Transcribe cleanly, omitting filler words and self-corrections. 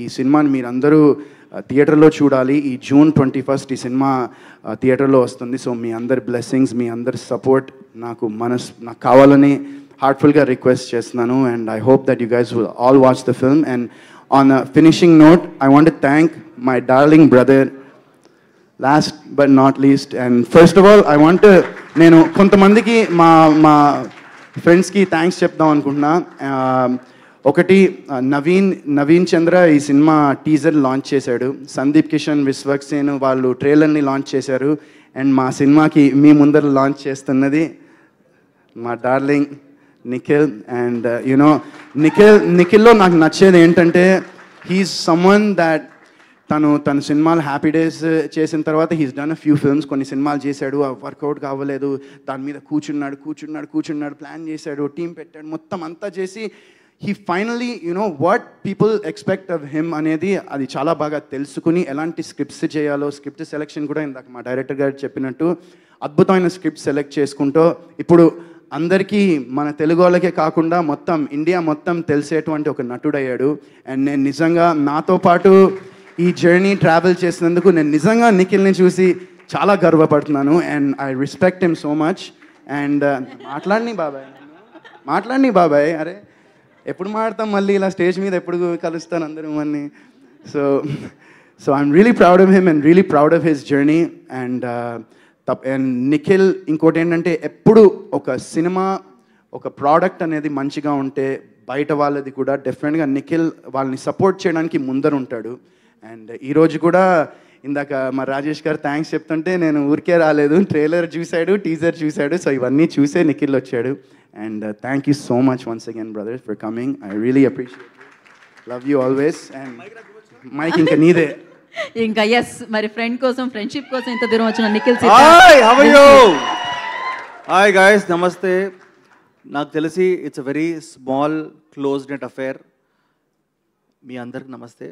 ఈ సినిమాని మీరందరూ థియేటర్లో చూడాలి. ఈ జూన్ 21 ఈ సినిమా థియేటర్లో వస్తుంది. సో మీ అందరి బ్లెస్సింగ్స్, మీ అందరి సపోర్ట్ నాకు కావాలని హార్ట్ఫుల్గా రిక్వెస్ట్ చేస్తున్నాను. And I hope that you guys will all watch the film. And on a finishing note, I want to thank my darling brother, last but not least. And first of all I want, నేను కొంతమందికి మా ఫ్రెండ్స్కి thanks చెప్దాం అనుకుంటున్నా. ఒకటి, నవీన్ చంద్ర ఈ cinema teaser launch చేశాడు. సందీప్ కిషన్, విశ్వక్సేన్ వాళ్ళు ట్రైలర్ని లాంచ్ చేశారు. అండ్ మా సినిమాకి మీ ముందర లాంచ్ చేస్తున్నది మా డార్లింగ్ నిఖిల్. అండ్ యునో నిఖిల్లో నాకు నచ్చేది ఏంటంటే, హీఈస్ సమ్వన్ దాట్ తన సినిమాలు హ్యాపీ డేస్ చేసిన తర్వాత he's done a few films. కొన్ని సినిమాలు చేశాడు, వర్కౌట్ కావలేదు, దాని మీద కూర్చున్నాడు, ప్లాన్ చేశాడు, టీం పెట్టాడు, మొత్తం అంతా చేసి he finally, what people expect of him అనేది అది చాలా బాగా తెలుసుకుని ఎలాంటి స్క్రిప్ట్స్ చేయాలో, స్క్రిప్ట్ సెలెక్షన్ కూడా ఇందాక మా డైరెక్టర్ గారు చెప్పినట్టు అద్భుతమైన స్క్రిప్ట్ సెలెక్ట్ చేసుకుంటూ ఇప్పుడు అందరికీ, మన తెలుగు వాళ్ళకే కాకుండా మొత్తం ఇండియా మొత్తం తెలిసేటువంటి ఒక నటుడయ్యాడు. అండ్ నేను నిజంగా నాతో పాటు ఈ జర్నీ ట్రావెల్ చేసినందుకు నేను నిజంగా నిఖిల్ని చూసి చాలా గర్వపడుతున్నాను. And I respect him so much. And మాట్లాడిని బాబాయ్, అరే ఎప్పుడు మాడతాం మళ్ళీ ఇలా స్టేజ్ మీద, ఎప్పుడు కలుస్తాను అందరూ మన్ని. So I'm really proud of him and really proud of his journey. And Nikhil ఇంకోటి ఏంటంటే, ఎప్పుడు ఒక సినిమా, ఒక ప్రోడక్ట్ అనేది మంచిగా ఉంటే బయట వాళ్ళది కూడా డెఫినెట్గా నిఖిల్ వాళ్ళని సపోర్ట్ చేయడానికి ముందర ఉంటాడు. అండ్ ఈరోజు కూడా ఇందాక మా రాజేష్ గారు థ్యాంక్స్ చెప్తుంటే నేను ఊరికే రాలేదు, ట్రైలర్ చూశాడు, టీజర్ చూశాడు. సో ఇవన్నీ చూసే నిఖిల్ వచ్చాడు. And thank you so much once again, brothers, for coming. I really appreciate you. Love you always. And Mike inka neede. Inka yes, mari friend kosam, friendship kosam inta duram vachina Nikhil sir. Hi, how are you? Hi guys, namaste. నాకు తెలిసి it's a very small closed net affair. మీ అందరికి నమస్తే.